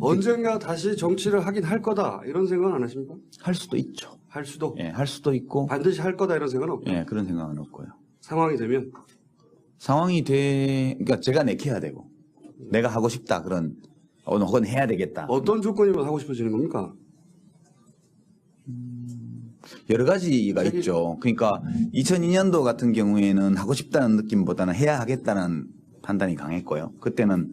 언젠가 다시 정치를 하긴 할 거다 이런 생각은 안 하십니까? 할 수도 있죠. 할 수도 예, 할 수도 있고 반드시 할 거다 이런 생각은 없고 예, 그런 생각은 없고요. 상황이 되면 그러니까 제가 내켜야 되고 내가 하고 싶다 그런 혹은 해야 되겠다. 어떤 조건이면 하고 싶어지는 겁니까? 여러 가지가 있죠. 그러니까 2002년도 같은 경우에는 하고 싶다는 느낌보다는 해야 하겠다는 판단이 강했고요. 그때는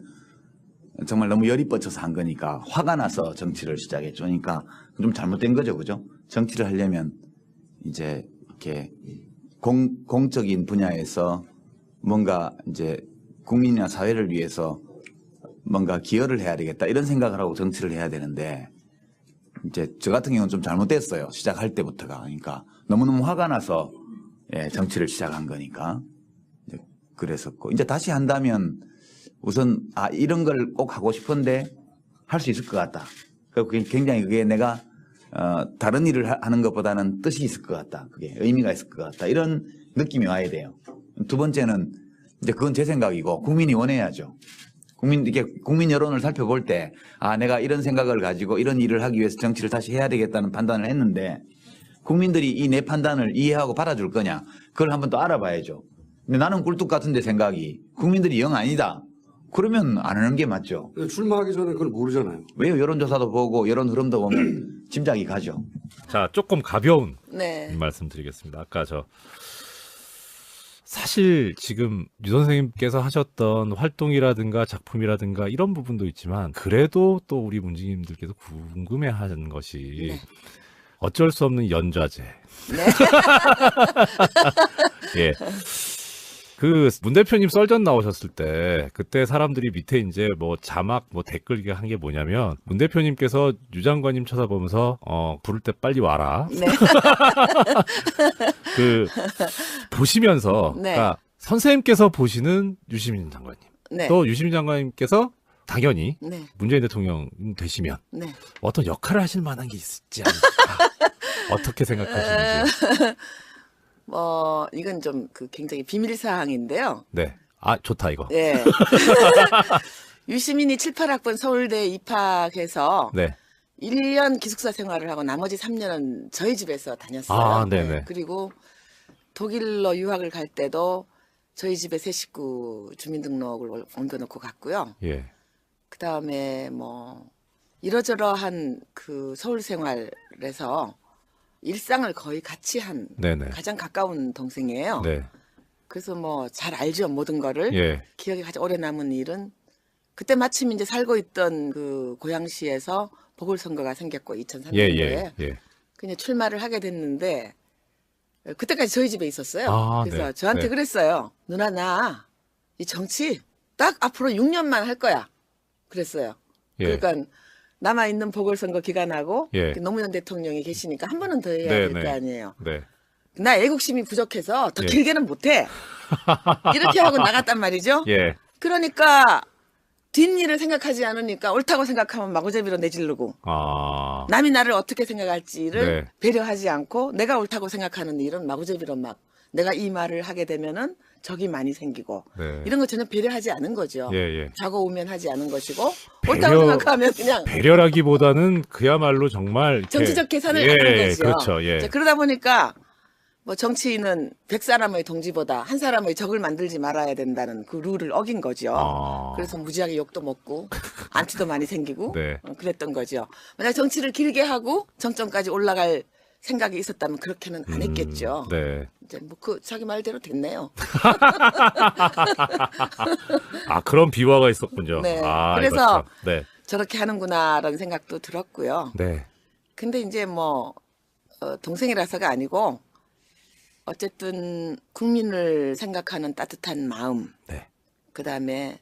정말 너무 열이 뻗쳐서 한 거니까 화가 나서 정치를 시작했죠. 그러니까 좀 잘못된 거죠. 그죠? 정치를 하려면 이제 이렇게 공적인 분야에서 뭔가 이제 국민이나 사회를 위해서 뭔가 기여를 해야 되겠다 이런 생각을 하고 정치를 해야 되는데 이제 저 같은 경우는 좀 잘못됐어요. 시작할 때부터가. 그러니까 너무너무 화가 나서 예, 정치를 시작한 거니까 이제 그랬었고 이제 다시 한다면 우선 이런 걸 꼭 하고 싶은데 할 수 있을 것 같다. 그게 굉장히 그게 내가 다른 일을 하는 것보다는 뜻이 있을 것 같다. 그게 의미가 있을 것 같다. 이런 느낌이 와야 돼요. 두 번째는 이제 그건 제 생각이고 국민이 원해야죠. 국민 여론을 살펴볼 때, 내가 이런 생각을 가지고 이런 일을 하기 위해서 정치를 다시 해야 되겠다는 판단을 했는데, 국민들이 이 내 판단을 이해하고 받아줄 거냐, 그걸 한번 또 알아봐야죠. 근데 나는 꿀뚝 같은데 생각이, 국민들이 영 아니다. 그러면 안 하는 게 맞죠. 출마하기 전에 그걸 모르잖아요. 왜요? 여론조사도 보고, 여론 흐름도 보면 짐작이 가죠. 자, 조금 가벼운 네. 말씀드리겠습니다. 아까 사실 지금 유 선생님께서 하셨던 활동이라든가 작품이라든가 이런 부분도 있지만 그래도 또 우리 문지기님들께서 궁금해하는 것이 네. 어쩔 수 없는 연좌제. 네. 예. 그 문 대표님 썰전 나오셨을 때 그때 사람들이 밑에 이제 뭐 자막 뭐 댓글 한 게 뭐냐면 문 대표님께서 유 장관님 쳐다보면서 부를 때 빨리 와라. 네. 그 보시면서 네. 그러니까 선생님께서 보시는 유시민 장관님 네. 또 유시민 장관님께서 당연히 네. 문재인 대통령 되시면 네. 어떤 역할을 하실 만한 게 있지 않을까 어떻게 생각하시는지. 이건 좀 굉장히 비밀 사항인데요. 네. 좋다 이거. 네. 유시민이 7, 8학번 서울대에 입학해서 네. 1년 기숙사 생활을 하고 나머지 3년은 저희 집에서 다녔어요. 네네. 그리고 독일로 유학을 갈 때도 저희 집에 새 식구 주민등록을 옮겨놓고 갔고요. 예. 그 다음에 이러저러한 그 서울 생활에서 일상을 거의 같이 한 네네. 가장 가까운 동생이에요. 네. 그래서 잘 알죠, 모든 거를. 예. 기억에 가장 오래 남은 일은 그때 마침 이제 살고 있던 그 고양시에서 보궐선거가 생겼고 2003년도에 예. 그냥 출마를 하게 됐는데 그때까지 저희 집에 있었어요. 그래서 네. 저한테 네. 그랬어요. 누나 나 이 정치 딱 앞으로 6년만 할 거야. 그랬어요. 예. 그러니까 남아있는 보궐선거 기간하고 예. 노무현 대통령이 계시니까 한 번은 더 해야 네, 될 네. 거 아니에요. 네. 나 애국심이 부족해서 더 예. 길게는 못해. 이렇게 하고 나갔단 말이죠. 예. 그러니까 뒷일을 생각하지 않으니까 옳다고 생각하면 마구잡이로 내지르고 남이 나를 어떻게 생각할지를 네. 배려하지 않고 내가 옳다고 생각하는 일은 마구잡이로 막 내가 이 말을 하게 되면은 적이 많이 생기고 네. 이런 거 전혀 배려하지 않은 거죠. 예. 좌고우면하지 않은 것이고 배려- 옳다고 생각하면 그냥 배려라기보다는 그야말로 정말 이렇게- 정치적 계산을 예, 하는 거죠. 그렇죠. 예. 자, 그러다 보니까 정치인은 100사람의 동지보다 한 사람의 적을 만들지 말아야 된다는 그 룰을 어긴 거죠. 그래서 무지하게 욕도 먹고 안티도 많이 생기고 네. 그랬던 거죠. 만약 정치를 길게 하고 정점까지 올라갈 생각이 있었다면 그렇게는 안 했겠죠. 네. 이제 자기 말대로 됐네요. 그런 비화가 있었군요. 네. 이거 그래서 참. 네. 저렇게 하는구나라는 생각도 들었고요. 네. 근데 이제 동생이라서가 아니고 어쨌든 국민을 생각하는 따뜻한 마음, 네. 그다음에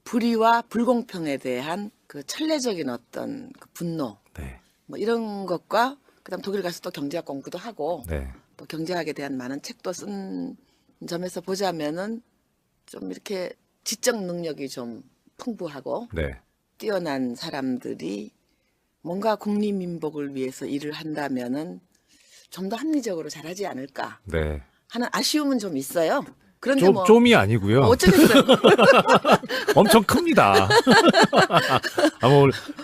불의와 불공평에 대한 그 천례적인 어떤 그 분노, 네. 이런 것과 그다음 독일 가서 또 경제학 공부도 하고 네. 또 경제학에 대한 많은 책도 쓴 점에서 보자면은 좀 이렇게 지적 능력이 좀 풍부하고 네. 뛰어난 사람들이 뭔가 국리민복을 위해서 일을 한다면은 좀 더 합리적으로 잘하지 않을까 네. 하는 아쉬움은 좀 있어요. 그런데 뭐 좀이 아니고요. 어쩌겠어요. 엄청 큽니다.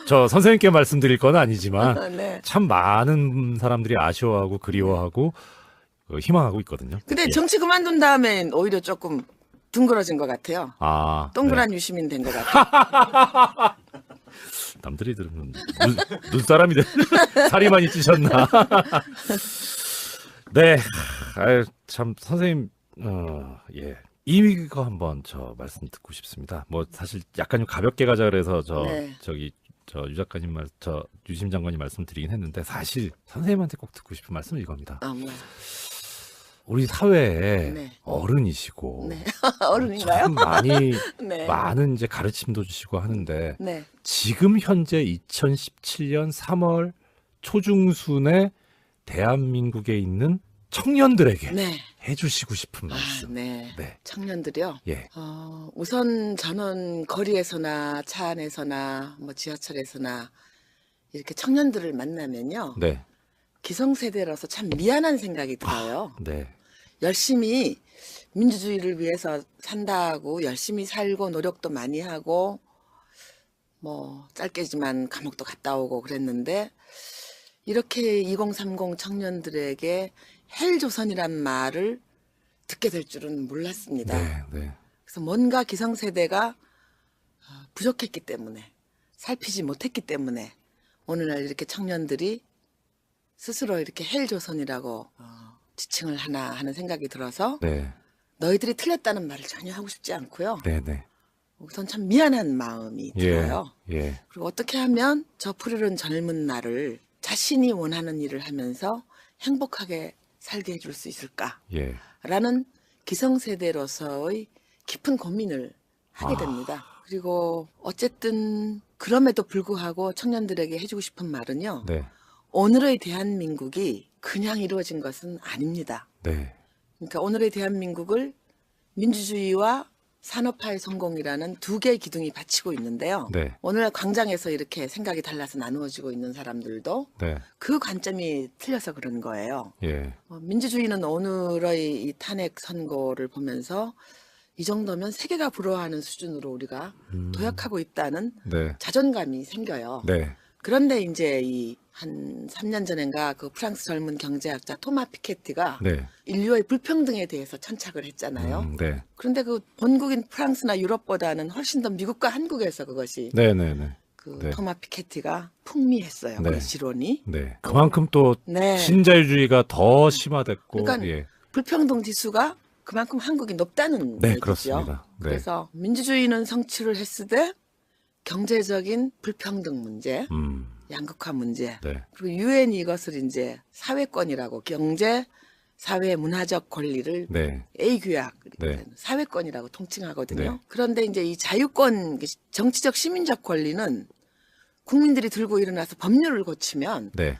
저 선생님께 말씀드릴 건 아니지만 네. 참 많은 사람들이 아쉬워하고 그리워하고 희망하고 있거든요. 근데 예. 정치 그만둔 다음엔 오히려 조금 둥그러진 것 같아요. 아, 동그란 유시민 된 것 같아요. 남들이 들으면 눈사람이 살이 많이 찌셨나? 네, 아유, 참 선생님, 예, 이거 한번 저 말씀 듣고 싶습니다. 뭐 사실 약간 좀 가볍게 가자 그래서 네. 저 유 작가님 유심 장관님 말씀드리긴 했는데 사실 선생님한테 꼭 듣고 싶은 말씀은 이겁니다. 아, 뭐. 우리 사회에 네. 어른이시고 네. 어른인가요? 참 네. 많은 이제 가르침도 주시고 하는데 네. 지금 현재 2017년 3월 초중순에 대한민국에 있는 청년들에게 네. 해주시고 싶은 아, 말씀. 네. 네. 청년들이요. 예. 우선 저는 거리에서나 차 안에서나 뭐 지하철에서나 이렇게 청년들을 만나면요. 네. 기성세대로서 참 미안한 생각이 들어요. 네. 열심히 민주주의를 위해서 산다고 열심히 살고 노력도 많이 하고 뭐 짧게지만 감옥도 갔다 오고 그랬는데 이렇게 2030 청년들에게 헬조선이란 말을 듣게 될 줄은 몰랐습니다. 네. 네. 그래서 뭔가 기성세대가 부족했기 때문에 살피지 못했기 때문에 오늘날 이렇게 청년들이 스스로 이렇게 헬조선이라고 지칭을 하나 하는 생각이 들어서 네. 너희들이 틀렸다는 말을 전혀 하고 싶지 않고요. 네. 네. 우선 참 미안한 마음이 들어요. 예. 그리고 어떻게 하면 저 푸르른 젊은 날을 자신이 원하는 일을 하면서 행복하게 살게 해줄 수 있을까? 예. 라는 기성세대로서의 깊은 고민을 하게 됩니다. 그리고 어쨌든 그럼에도 불구하고 청년들에게 해주고 싶은 말은요. 네. 오늘의 대한민국이 그냥 이루어진 것은 아닙니다. 네. 그러니까 오늘의 대한민국을 민주주의와 산업화의 성공이라는 두 개의 기둥이 받치고 있는데요. 네. 오늘 광장에서 이렇게 생각이 달라서 나누어지고 있는 사람들도 네. 그 관점이 틀려서 그런 거예요. 예. 민주주의는 오늘의 이 탄핵 선고를 보면서 이 정도면 세계가 부러워하는 수준으로 우리가 도약하고 있다는 네. 자존감이 생겨요. 네. 그런데 이제 이 한 3년 전인가 그 프랑스 젊은 경제학자 토마 피케티가 네. 인류의 불평등에 대해서 천착을 했잖아요. 네. 그런데 그 본국인 프랑스나 유럽보다는 훨씬 더 미국과 한국에서 그것이 네. 네. 네. 그 네. 토마 피케티가 풍미했어요. 네. 그 지론이. 네. 그만큼 또 네. 신자유주의가 더 심화됐고 그러니까 예. 불평등 지수가 그만큼 한국이 높다는 네, 얘기죠. 그렇습니다. 네. 그래서 민주주의는 성취를 했으되 경제적인 불평등 문제, 양극화 문제, 네. 그리고 유엔이 이것을 이제 사회권이라고 경제, 사회, 문화적 권리를 네. A 규약 네. 사회권이라고 통칭하거든요. 네. 그런데 이제 이 자유권, 정치적 시민적 권리는 국민들이 들고 일어나서 법률을 고치면 네.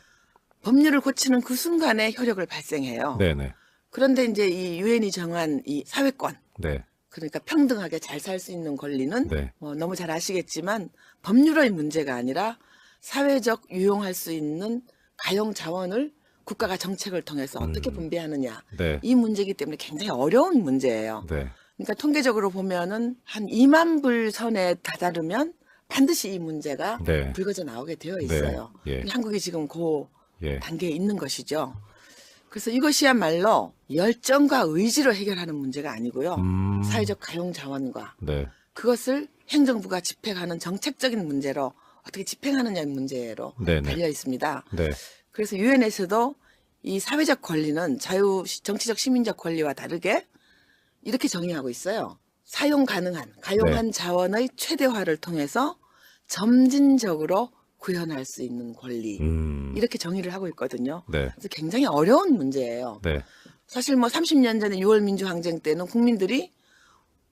법률을 고치는 그 순간에 효력을 발생해요. 네. 네. 그런데 이제 이 유엔이 정한 이 사회권, 네. 그러니까 평등하게 잘 살 수 있는 권리는 네. 뭐 너무 잘 아시겠지만 법률의 문제가 아니라 사회적 유용할 수 있는 가용 자원을 국가가 정책을 통해서 어떻게 분배하느냐 네. 이 문제이기 때문에 굉장히 어려운 문제예요. 네. 그러니까 통계적으로 보면은 한 2만 불 선에 다다르면 반드시 이 문제가 네. 불거져 나오게 되어 있어요. 네. 예. 한국이 지금 그 예. 단계에 있는 것이죠. 그래서 이것이야말로 열정과 의지로 해결하는 문제가 아니고요. 사회적 가용 자원과 네. 그것을 행정부가 집행하는 정책적인 문제로 어떻게 집행하느냐의 문제로 네, 네. 달려 있습니다. 네. 그래서 유엔에서도 이 사회적 권리는 정치적 시민적 권리와 다르게 이렇게 정의하고 있어요. 사용 가능한 가용한 자원의 최대화를 통해서 점진적으로 구현할 수 있는 권리 이렇게 정의를 하고 있거든요. 네. 그래서 굉장히 어려운 문제예요. 네. 사실 뭐 30년 전에 6월 민주항쟁 때는 국민들이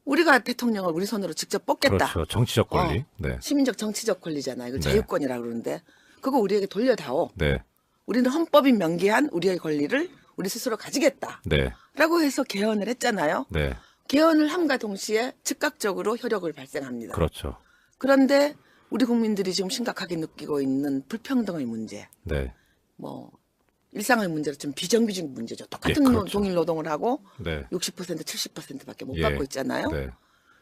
우리가 대통령을 우리 손으로 직접 뽑겠다. 그렇죠. 정치적 권리. 네. 시민적 정치적 권리잖아요. 이걸 네. 자유권이라고 그러는데 그거 우리에게 돌려다오. 네. 우리는 헌법이 명기한 우리의 권리를 우리 스스로 가지겠다. 네. 라고 해서 개헌을 했잖아요. 네. 개헌을 함과 동시에 즉각적으로 효력을 발생합니다. 그렇죠. 그런데 우리 국민들이 지금 심각하게 느끼고 있는 불평등의 문제, 네. 뭐 일상의 문제로 좀 비정규직 문제죠. 똑같은 예, 그렇죠. 동일 노동을 하고 네. 60% 70%밖에 못 예. 받고 있잖아요. 네.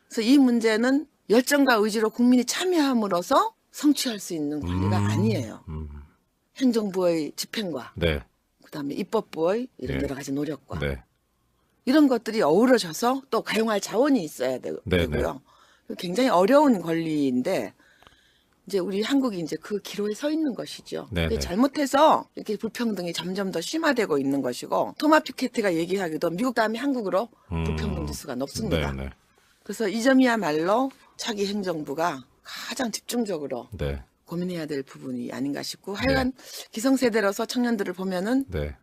그래서 이 문제는 열정과 의지로 국민이 참여함으로써 성취할 수 있는 관리가 아니에요. 행정부의 집행과 네. 그다음에 입법부의 이런 예. 여러 가지 노력과 네. 이런 것들이 어우러져서 또 가용할 자원이 있어야 네, 되고요. 굉장히 어려운 권리인데 이제 우리 한국이 이제 그 기로에 서 있는 것이죠. 네, 그게 네. 잘못해서 이렇게 불평등이 점점 더 심화되고 있는 것이고 토마 피케티가 얘기하기도 미국 다음에 한국으로 불평등 지수가 높습니다. 네. 네. 그래서 이 점이야말로 차기 행정부가 가장 집중적으로 네. 고민해야 될 부분이 아닌가 싶고 하여간 기성세대로서 청년들을 보면은 네.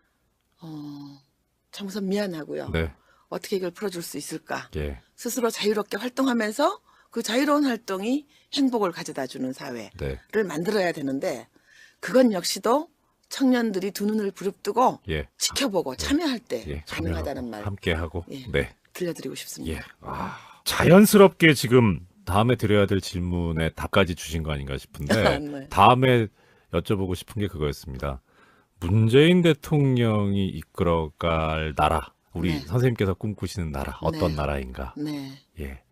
참 우선 미안하고요. 네. 어떻게 이걸 풀어줄 수 있을까? 예. 스스로 자유롭게 활동하면서 그 자유로운 활동이 행복을 가져다주는 사회를 네. 만들어야 되는데 그건 역시도 청년들이 두 눈을 부릅뜨고 예. 지켜보고 참여할 때 예. 가능하다는 말 함께 하고. 예. 네. 들려드리고 싶습니다. 예. 자연스럽게 지금 다음에 드려야 될 질문에 답까지 주신 거 아닌가 싶은데 네. 다음에 여쭤보고 싶은 게 그거였습니다. 문재인 대통령이 이끌어갈 나라, 우리 네. 선생님께서 꿈꾸시는 나라 어떤 네. 나라인가? 네. 예,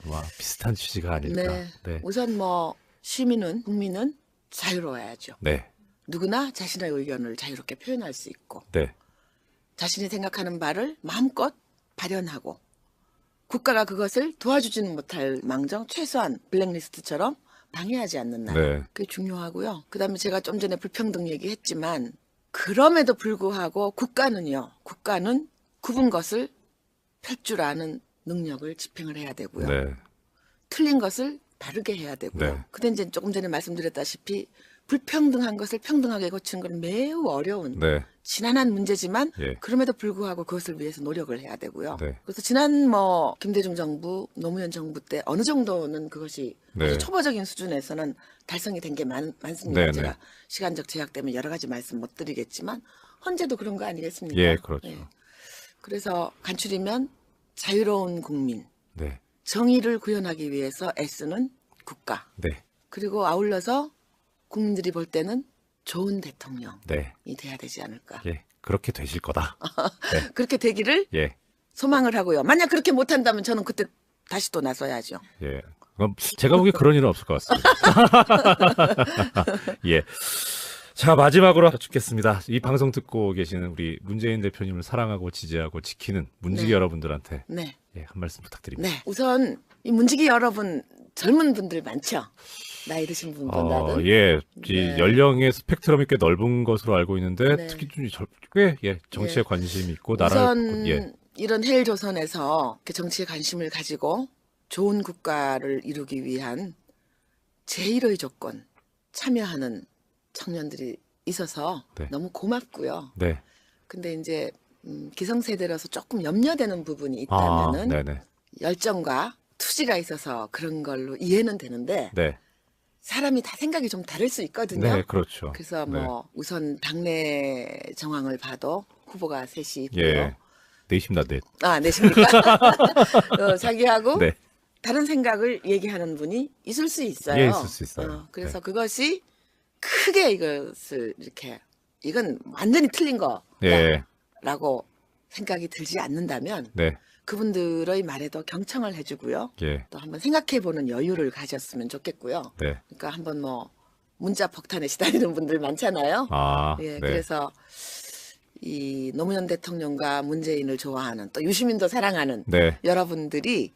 아마 비슷한 취지가 아닐까. 네. 네, 우선 뭐 시민은 국민은 자유로워야죠. 네, 누구나 자신의 의견을 자유롭게 표현할 수 있고 네, 자신이 생각하는 바를 마음껏 발현하고 국가가 그것을 도와주지는 못할 망정 최소한 블랙리스트처럼 방해하지 않는 나라. 네, 그게 중요하고요. 그다음에 제가 좀 전에 불평등 얘기했지만 그럼에도 불구하고 국가는 굽은 것을 펼 줄 아는 능력을 집행을 해야 되고요. 네, 틀린 것을 바르게 해야 되고요. 네. 근데 이제 조금 전에 말씀드렸다시피 불평등한 것을 평등하게 고치는 건 매우 어려운 네, 지난한 문제지만 예. 그럼에도 불구하고 그것을 위해서 노력을 해야 되고요. 네. 그래서 지난 뭐 김대중 정부, 노무현 정부 때 어느 정도는 그것이 네. 아주 초보적인 수준에서는 달성이 된 게 많습니다. 네, 제가 네. 시간적 제약 때문에 여러 가지 말씀 못 드리겠지만 현재도 그런 거 아니겠습니까? 예, 그렇죠. 그래서 간추리면 자유로운 국민, 네, 정의를 구현하기 위해서 애쓰는 국가, 네, 그리고 아울러서 국민들이 볼 때는 좋은 대통령이 네, 돼야 되지 않을까. 예, 그렇게 되실 거다. 그렇게 되기를 예, 소망을 하고요. 만약 그렇게 못한다면 저는 그때 다시 또 나서야죠. 예. 그럼 제가 보기에 그런 일은 없을 것 같습니다. 예. 자, 마지막으로 여쭙겠습니다. 이 방송 듣고 계시는 우리 문재인 대표님을 사랑하고 지지하고 지키는 문지기 네. 여러분들한테 네. 예, 한 말씀 부탁드립니다. 네. 우선 이 문지기 여러분 젊은 분들 많죠. 나이 드신 분보다는. 예, 이 네. 연령의 스펙트럼이 꽤 넓은 것으로 알고 있는데 네. 특히 좀 꽤 정치에 예. 관심이 있고 우선 예, 이런 헬조선에서 이렇게 정치에 관심을 가지고 좋은 국가를 이루기 위한 제1의 조건 참여하는 청년들이 있어서 네. 너무 고맙고요. 네, 근데 이제 기성세대라서 조금 염려되는 부분이 있다면은 네네, 열정과 투지가 있어서 그런 걸로 이해는 되는데 네, 사람이 다 생각이 좀 다를 수 있거든요. 네, 그렇죠. 그래서 네. 뭐 우선 당내 정황을 봐도 후보가 셋이 있고요. 예, 내십니다, 네, 아, 내십니까? 자기하고 네, 다른 생각을 얘기하는 분이 있을 수 있어요. 예, 있을 수 있어요. 그래서 네. 그것이 크게 이것을 이렇게 이건 완전히 틀린 예, 거라고 생각이 들지 않는다면 네, 그분들의 말에도 경청을 해주고요. 예, 또 한번 생각해보는 여유를 가졌으면 좋겠고요. 네, 그러니까 한번 뭐 문자 폭탄에 시달리는 분들 많잖아요. 네, 그래서 이 노무현 대통령과 문재인을 좋아하는 또 유시민도 사랑하는 네, 여러분들이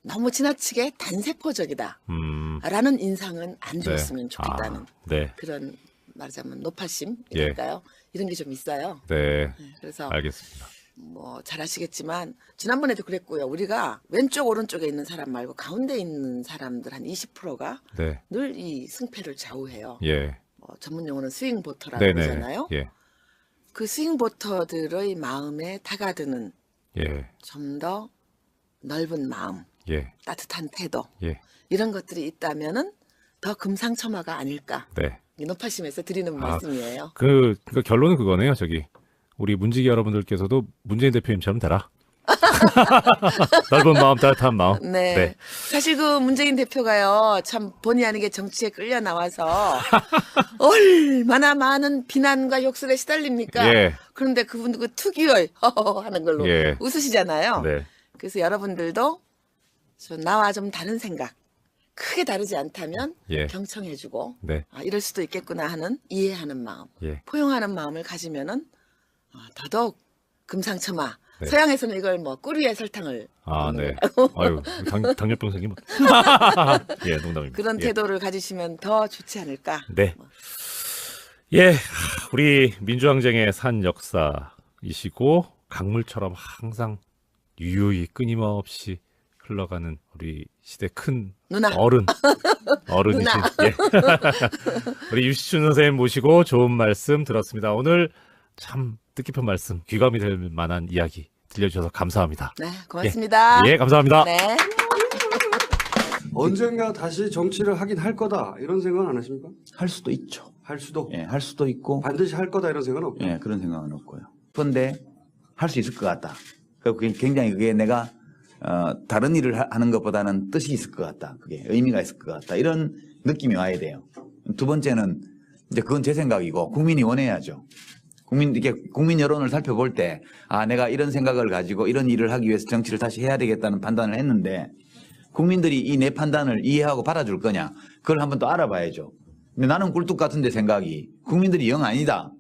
너무 지나치게 단세포적이다 라는 인상은 안 줬으면 좋겠다는 네, 그런 말하자면 노파심이랄까요? 이런 게 좀 있어요. 네, 그래서 알겠습니다. 뭐 잘 아시겠지만 지난번에도 그랬고요. 우리가 왼쪽 오른쪽에 있는 사람 말고 가운데 있는 사람들 한 20%가 네, 늘 이 승패를 좌우해요. 예, 뭐 전문 용어는 스윙 보터라고 네네, 그러잖아요. 예, 그 스윙 보터들의 마음에 다가드는 예, 좀 더 넓은 마음, 예, 따뜻한 태도 예, 이런 것들이 있다면은 더 금상첨화가 아닐까. 네. 이 노파심에서 드리는 말씀이에요. 그러니까 결론은 그거네요. 우리 문지기 여러분들께서도 문재인 대표님처럼 되라. 넓은 마음, 따뜻한 마음. 네. 네. 사실 그 문재인 대표가요, 참 본의 아니게 정치에 끌려 나와서 얼마나 많은 비난과 욕설에 시달립니까? 예. 그런데 그분 그 특유의 하는 걸로 예. 웃으시잖아요. 네. 그래서 여러분들도 나와 좀 다른 생각, 크게 다르지 않다면 예. 경청해주고 네. 아, 이럴 수도 있겠구나 하는 이해하는 마음, 예. 포용하는 마음을 가지면은 더더욱 금상첨화. 네. 서양에서는 이걸 뭐 꿀 위에 설탕을 아, 넣는 네. 거라고. 아유, 당뇨병 생기면. 예, 농담입니다. 그런 예. 태도를 가지시면 더 좋지 않을까. 네. 예, 우리 민주항쟁의 산 역사이시고 강물처럼 항상 유유히 끊임없이 흘러가는 우리 시대 큰 누나. 어른이신 누나. 예. 우리 유시춘 선생님 모시고 좋은 말씀 들었습니다. 오늘 참 뜻깊은 말씀, 귀감이 될 만한 이야기 들려주셔서 감사합니다. 네, 고맙습니다. 예, 감사합니다. 네. 언젠가 다시 정치를 하긴 할 거다 이런 생각은 안 하십니까? 할 수도 있죠. 할 수도 예, 할 수도 있고, 반드시 할 거다 이런 생각은 없고. 예, 그런 생각은 없고요. 그런데 할 수 있을 것 같다. 그게 굉장히 그게 내가 다른 일을 하는 것보다는 뜻이 있을 것 같다. 그게 의미가 있을 것 같다. 이런 느낌이 와야 돼요. 두 번째는 이제 그건 제 생각이고 국민이 원해야죠. 국민 여론을 살펴볼 때, 아, 내가 이런 생각을 가지고 이런 일을 하기 위해서 정치를 다시 해야 되겠다는 판단을 했는데, 국민들이 이 내 판단을 이해하고 받아줄 거냐, 그걸 한번 또 알아봐야죠. 근데 나는 꿀뚝 같은데 생각이, 국민들이 영 아니다.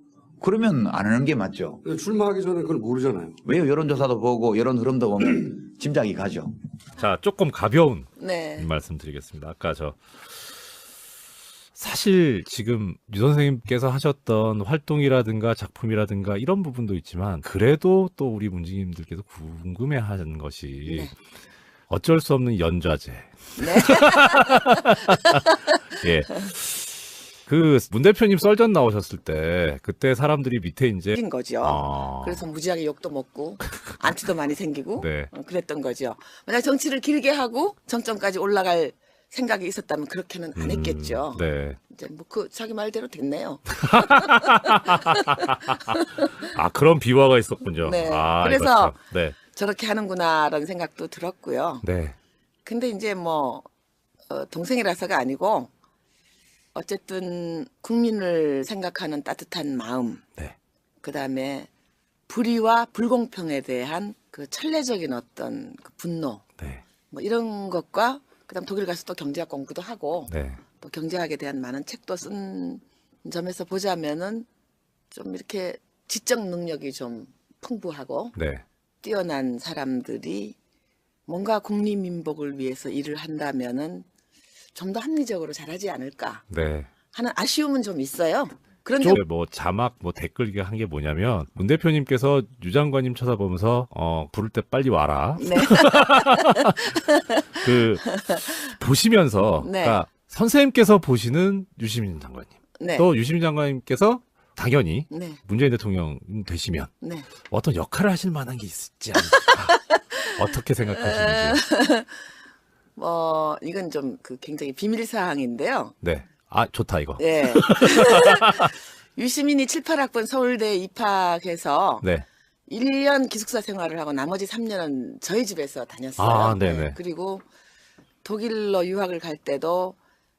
그러면 안 하는 게 맞죠. 출마하기 전에 그걸 모르잖아요. 왜요? 여론조사도 보고, 여론 흐름도 보면 짐작이 가죠. 자, 조금 가벼운 네. 말씀 드리겠습니다. 아까 사실 지금 유 선생님께서 하셨던 활동이라든가 작품이라든가 이런 부분도 있지만 그래도 또 우리 문지기님들께서 궁금해하는 것이 네. 어쩔 수 없는 연좌제. 네. 예. 그 문 대표님 썰전 나오셨을 때 그때 사람들이 밑에 이제 인 거죠. 그래서 무지하게 욕도 먹고 안티도 많이 생기고 네. 그랬던 거죠. 만약 정치를 길게 하고 정점까지 올라갈 생각이 있었다면 그렇게는 안 했겠죠. 네. 이제 뭐 그 자기 말대로 됐네요. 아, 그런 비화가 있었군요. 네. 아, 그래서 이거 참. 네. 저렇게 하는구나라는 생각도 들었고요. 네. 근데 이제 뭐 동생이라서가 아니고 어쨌든 국민을 생각하는 따뜻한 마음, 네. 그다음에 불의와 불공평에 대한 그 천례적인 어떤 그 분노, 네. 뭐 이런 것과 그다음 독일 가서 또 경제학 공부도 하고 네. 또 경제학에 대한 많은 책도 쓴 점에서 보자면은 좀 이렇게 지적 능력이 좀 풍부하고 네. 뛰어난 사람들이 뭔가 국리민복을 위해서 일을 한다면은 좀 더 합리적으로 잘하지 않을까 네. 하는 아쉬움은 좀 있어요. 그런데 뭐 자막 뭐 댓글 한 게 뭐냐면 문 대표님께서 유 장관님 쳐다보면서 부를 때 빨리 와라. 네. 그 보시면서 네. 그러니까 선생님께서 보시는 유시민 장관님 네. 또 유시민 장관님께서 당연히 네. 문재인 대통령 되시면 네. 어떤 역할을 하실 만한 게 있지 않을까. 어떻게 생각하시는지. 뭐 이건 좀 그 굉장히 비밀 사항인데요. 네. 아, 좋다 이거. 네. 유시민이 7, 8학번 서울대에 입학해서 네. 1년 기숙사 생활을 하고 나머지 3년은 저희 집에서 다녔어요. 아, 네네. 그리고 독일로 유학을 갈 때도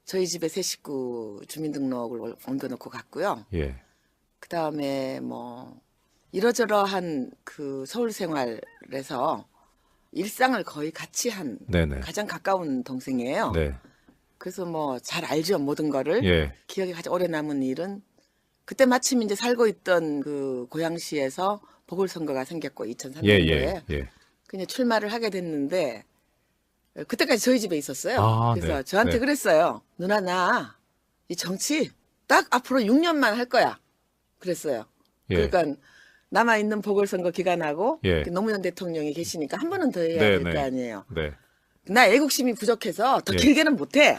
저희 집에 새 식구 주민등록을 옮겨놓고 갔고요. 예. 그 다음에 뭐 이러저러한 그 서울 생활에서 일상을 거의 같이 한 네네. 가장 가까운 동생이에요. 네. 그래서 뭐 잘 알죠, 모든 거를. 예. 기억에 가장 오래 남은 일은 그때 마침 이제 살고 있던 그 고양시에서 보궐선거가 생겼고 2003년도에 예. 예. 그냥 출마를 하게 됐는데 그때까지 저희 집에 있었어요. 아, 그래서 네. 저한테 네. 그랬어요. 누나 나 이 정치 딱 앞으로 6년만 할 거야. 그랬어요. 예. 그러니까 남아 있는 보궐선거 기간하고 예. 노무현 대통령이 계시니까 한 번은 더 해야 네, 될 거 네. 아니에요. 네. 나 애국심이 부족해서 더 예. 길게는 못해.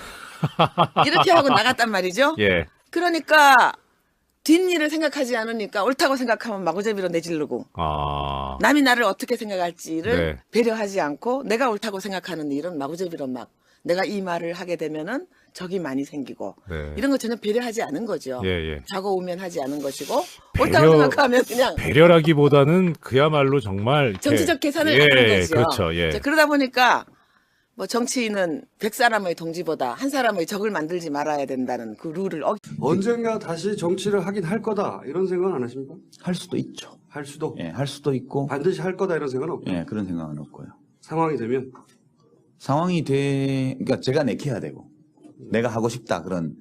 이렇게 하고 나갔단 말이죠. 예. 그러니까 뒷일을 생각하지 않으니까 옳다고 생각하면 마구잡이로 내지르고 아. 남이 나를 어떻게 생각할지를 네. 배려하지 않고 내가 옳다고 생각하는 일은 마구잡이로 막 내가 이 말을 하게 되면은 적이 많이 생기고 네. 이런 거 전혀 배려하지 않은 거죠. 예, 예. 자고 오면 하지 않은 것이고 배려- 옳다고 생각하면 그냥 배려라기보다는 그야말로 정말 이렇게- 정치적 계산을 예, 하는 거죠. 그렇죠. 예. 자, 그러다 보니까 뭐 정치인은 100사람의 동지보다 한 사람의 적을 만들지 말아야 된다는 그 룰을 언젠가 다시 정치를 하긴 할 거다 이런 생각은 안 하십니까? 할 수도 있죠. 할 수도 예, 할 수도 있고, 반드시 할 거다 이런 생각은 없고 예, 그런 생각은 없고요. 상황이 되면 상황이 그러니까 제가 내켜야 되고, 내가 하고 싶다 그런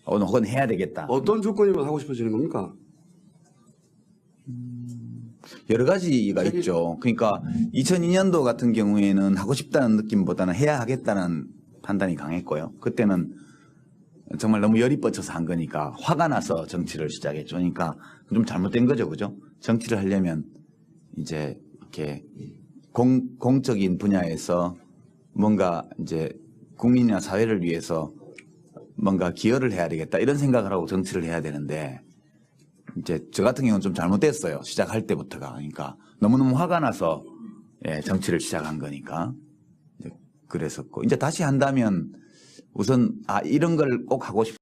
혹은 해야 되겠다. 어떤 조건이면 하고 싶어지는 겁니까? 여러 가지가 책임- 있죠. 그러니까 2002년도 같은 경우에는 하고 싶다는 느낌보다는 해야 하겠다는 판단이 강했고요. 그때는 정말 너무 열이 뻗쳐서 한 거니까 화가 나서 정치를 시작했죠. 그러니까 좀 잘못된 거죠, 그죠? 정치를 하려면 이제 이렇게 공적인 분야에서 뭔가 이제 국민이나 사회를 위해서 뭔가 기여를 해야 되겠다 이런 생각을 하고 정치를 해야 되는데 이제 저 같은 경우는 좀 잘못됐어요. 시작할 때부터가. 그러니까 너무너무 화가 나서 예, 정치를 시작한 거니까 이제 그랬었고 이제 다시 한다면 우선 이런 걸 꼭 하고 싶